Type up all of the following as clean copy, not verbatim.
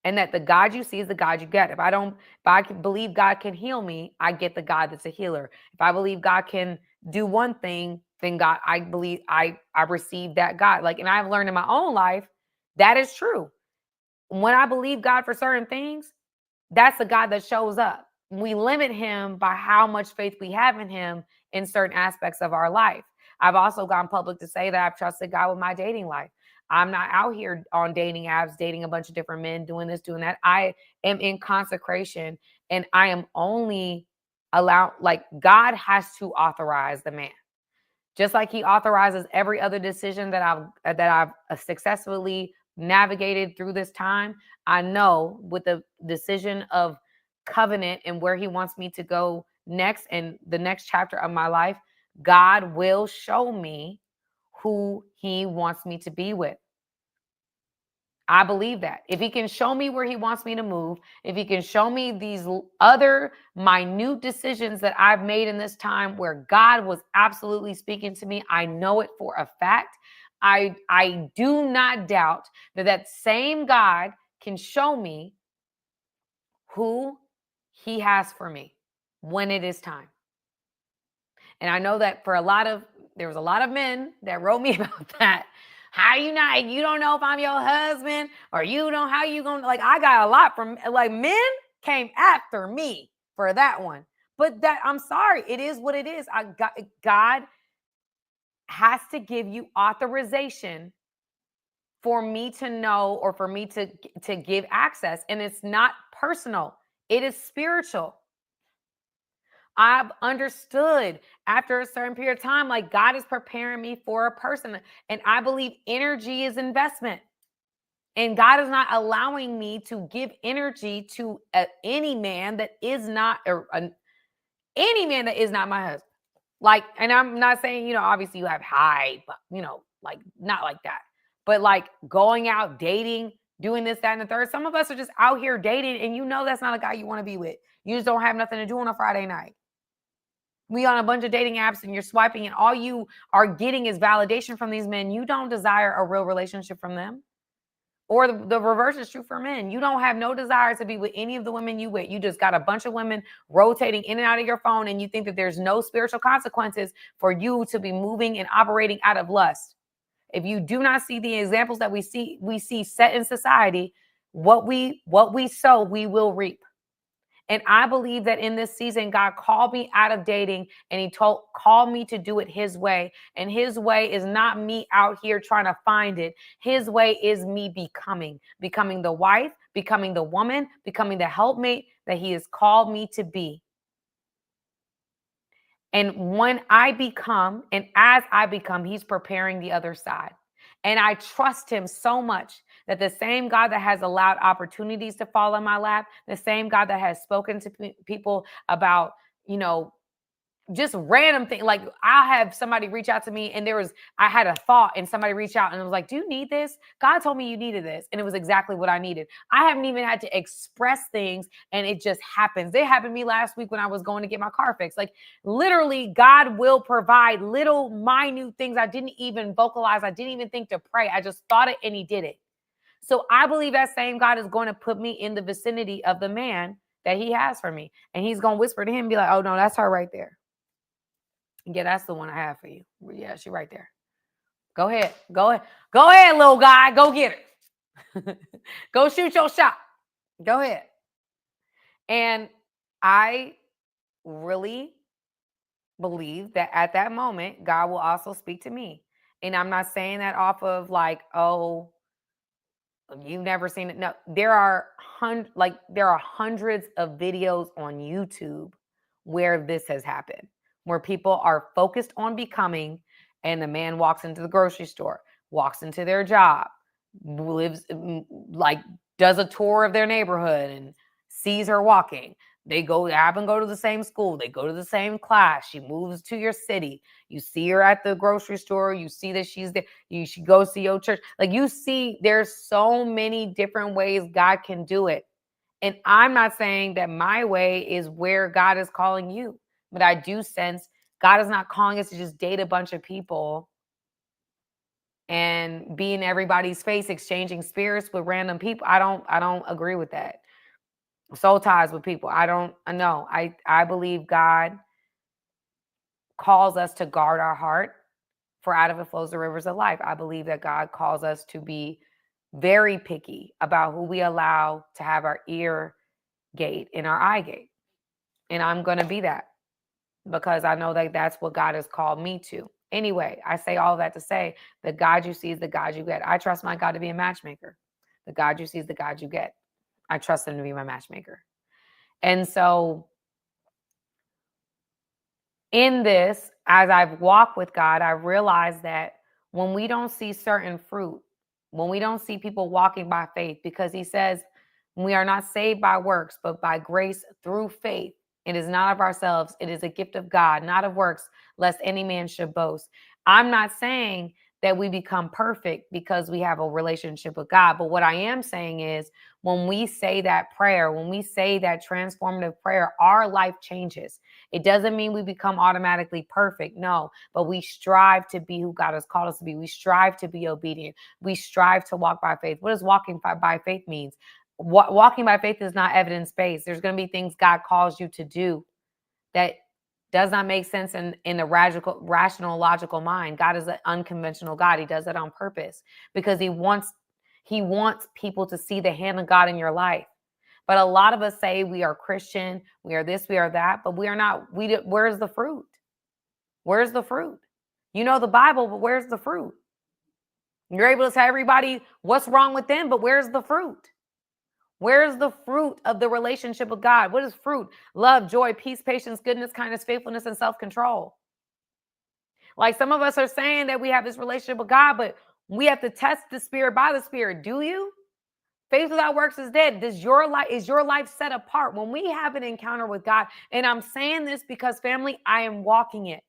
And that the God you see is the God you get. If I believe God can heal me, I get the God that's a healer. If I believe God can do one thing, then God, I believe I receive that God. Like, and I've learned in my own life that is true. When I believe God for certain things, that's the God that shows up. We limit him by how much faith we have in him in certain aspects of our life. I've also gone public to say that I've trusted God with my dating life. I'm not out here on dating apps, dating a bunch of different men, doing this, doing that. I am in consecration, and I am only allowed, like, God has to authorize the man. Just like he authorizes every other decision that I've successfully navigated through this time. I know with the decision of covenant and where he wants me to go next and the next chapter of my life, God will show me who he wants me to be with. I believe that. If he can show me where he wants me to move, if he can show me these other minute decisions that I've made in this time where God was absolutely speaking to me, I know it for a fact. I do not doubt that that same God can show me who he has for me when it is time. And I know that there was a lot of men that wrote me about that. How you don't know if I'm your husband, or you don't, how you gonna, like, I got a lot from, like, men came after me for that one. But that, I'm sorry, it is what it is. God has to give you authorization for me to know, or for me to give access. And it's not personal, it is spiritual. I've understood after a certain period of time, like, God is preparing me for a person. And I believe energy is investment. And God is not allowing me to give energy to any man that is not, any man that is not my husband. Like, and I'm not saying, obviously you have high, but, like, not like that. But like going out, dating, doing this, that, and the third. Some of us are just out here dating, and that's not a guy you want to be with. You just don't have nothing to do on a Friday night. We on a bunch of dating apps, and you're swiping, and all you are getting is validation from these men. You don't desire a real relationship from them. Or the reverse is true for men. You don't have no desire to be with any of the women you with. You just got a bunch of women rotating in and out of your phone, and you think that there's no spiritual consequences for you to be moving and operating out of lust. If you do not see the examples that we see set in society, what we sow, we will reap. And I believe that in this season, God called me out of dating, and he called me to do it his way. And his way is not me out here trying to find it. His way is me becoming the wife, becoming the woman, becoming the helpmate that he has called me to be. And when I become, and as I become, he's preparing the other side. And I trust him so much that the same God that has allowed opportunities to fall in my lap, the same God that has spoken to people about, just random things. Like, I'll have somebody reach out to me, and I had a thought, and somebody reached out and it was like, do you need this? God told me you needed this. And it was exactly what I needed. I haven't even had to express things, and it just happens. It happened to me last week when I was going to get my car fixed. Like, literally, God will provide little minute things I didn't even vocalize. I didn't even think to pray. I just thought it, and he did it. So I believe that same God is going to put me in the vicinity of the man that he has for me. And he's going to whisper to him and be like, oh, no, that's her right there. Yeah, that's the one I have for you. Yeah, she's right there. Go ahead. Go ahead, little guy. Go get her. Go shoot your shot. Go ahead. And I really believe that at that moment, God will also speak to me. And I'm not saying that off of like, oh, you've never seen it. No, there are hundreds of videos on YouTube where this has happened, where people are focused on becoming, and the man walks into the grocery store, walks into their job, does a tour of their neighborhood and sees her walking. They happen to go to the same school. They go to the same class. She moves to your city. You see her at the grocery store. You see that she's there. You should go see your church. Like, you see, there's so many different ways God can do it. And I'm not saying that my way is where God is calling you, but I do sense God is not calling us to just date a bunch of people and be in everybody's face, exchanging spirits with random people. I don't agree with that. Soul ties with people. I don't know. I believe God calls us to guard our heart, for out of it flows the rivers of life. I believe that God calls us to be very picky about who we allow to have our ear gate and our eye gate. And I'm going to be that, because I know that that's what God has called me to. Anyway, I say all that to say the God you see is the God you get. I trust my God to be a matchmaker. The God you see is the God you get. I trust him to be my matchmaker. And so in this, as I've walked with God, I realized that when we don't see certain fruit, when we don't see people walking by faith, because he says we are not saved by works, but by grace through faith. It is not of ourselves. It is a gift of God, not of works, lest any man should boast. I'm not saying that we become perfect because we have a relationship with God. But what I am saying is when we say that prayer, when we say that transformative prayer, our life changes. It doesn't mean we become automatically perfect. No, but we strive to be who God has called us to be. We strive to be obedient. We strive to walk by faith. What does walking by faith means? Walking by faith is not evidence-based. There's going to be things God calls you to do that does not make sense in the rational, logical mind. God is an unconventional God. He does it on purpose because he wants people to see the hand of God in your life. But a lot of us say we are Christian, we are this, we are that, but we are not. Where's the fruit? Where's the fruit? You know the Bible, but where's the fruit? You're able to tell everybody what's wrong with them, but where's the fruit? Where's the fruit of the relationship with God? What is fruit? Love, joy, peace, patience, goodness, kindness, faithfulness, and self-control. Like some of us are saying that we have this relationship with God, but we have to test the spirit by the spirit. Do you? Faith without works is dead. Is your life set apart? When we have an encounter with God, and I'm saying this because, family, I am walking it.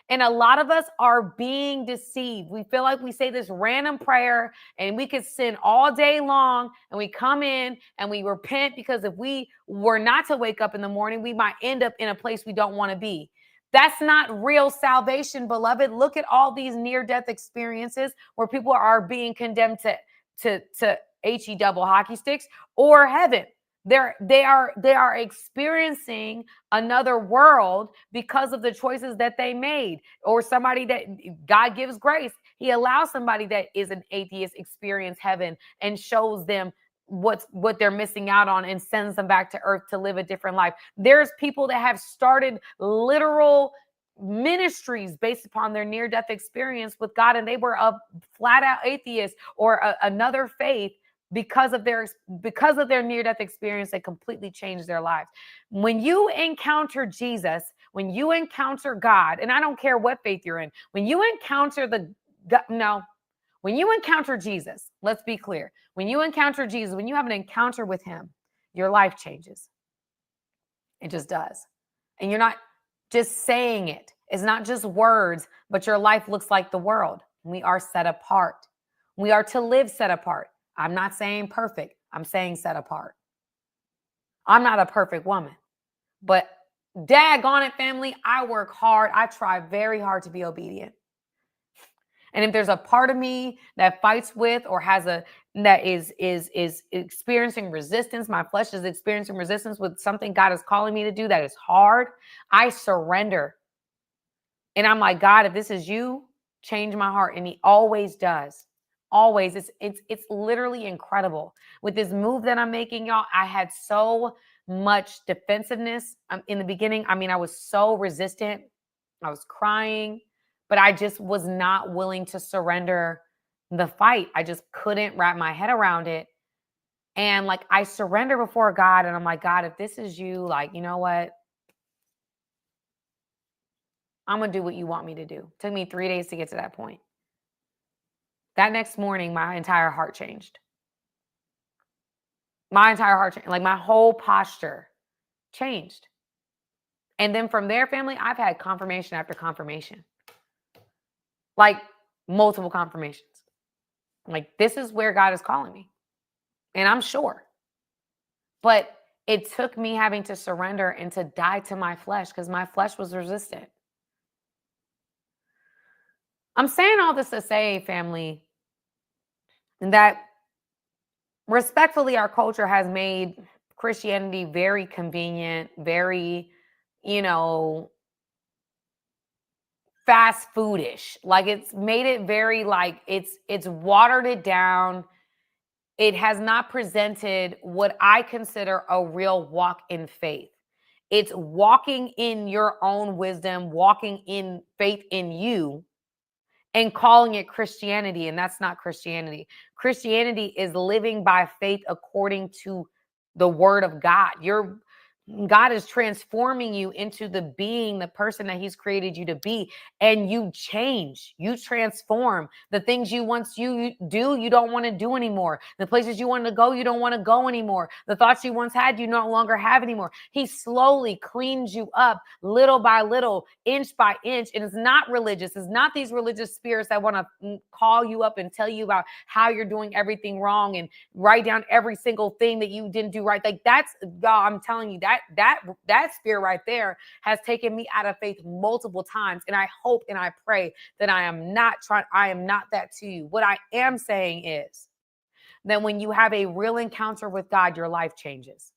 And a lot of us are being deceived. We feel like we say this random prayer and we could sin all day long, and we come in and we repent, because if we were not to wake up in the morning, we might end up in a place we don't want to be. That's not real salvation, beloved. Look at all these near-death experiences where people are being condemned to HE double hockey sticks or heaven. They are experiencing another world because of the choices that they made, or somebody that God gives grace. He allows somebody that is an atheist experience heaven and shows them what they're missing out on and sends them back to earth to live a different life. There's people that have started literal ministries based upon their near-death experience with God, and they were a flat-out atheist or another faith. Because of their near-death experience, they completely changed their lives. When you encounter Jesus, when you encounter God, and I don't care what faith you're in, when you encounter when you encounter Jesus, let's be clear. When you encounter Jesus, when you have an encounter with him, your life changes. It just does. And you're not just saying it. It's not just words, but your life looks like the world. We are set apart. We are to live set apart. I'm not saying perfect. I'm saying set apart. I'm not a perfect woman, but daggone it, family, I work hard. I try very hard to be obedient. And if there's a part of me that fights with or that is experiencing resistance, my flesh is experiencing resistance with something God is calling me to do that is hard, I surrender. And I'm like, God, if this is you, change my heart. And he always does. Always. It's literally incredible. With this move that I'm making, y'all, I had so much defensiveness in the beginning. I mean, I was so resistant. I was crying, but I just was not willing to surrender the fight. I just couldn't wrap my head around it. And like, I surrender before God, and I'm like, God, if this is you, like, you know what? I'm going to do what you want me to do. It took me 3 days to get to that point. That next morning, my entire heart changed. My entire heart changed. Like, my whole posture changed. And then from there, family, I've had confirmation after confirmation. Like, multiple confirmations. Like, this is where God is calling me. And I'm sure. But it took me having to surrender and to die to my flesh, because my flesh was resistant. I'm saying all this to say, family, that respectfully, our culture has made Christianity very convenient, very, you know, fast foodish. Like it's made it very like it's watered it down. It has not presented what I consider a real walk in faith. It's walking in your own wisdom, walking in faith in you, and calling it Christianity. And that's not Christianity. Christianity is living by faith according to the word of God. God is transforming you into the being, the person that he's created you to be. And you change, you transform. The things you once you do, you don't want to do anymore. The places you want to go, you don't want to go anymore. The thoughts you once had, you no longer have anymore. He slowly cleans you up little by little, inch by inch. And it's not religious. It's not these religious spirits that want to call you up and tell you about how you're doing everything wrong and write down every single thing that you didn't do right. Like that's, y'all, I'm telling you, that spirit right there has taken me out of faith multiple times. And I hope and I pray that I am not that to you. What I am saying is that when you have a real encounter with God, your life changes.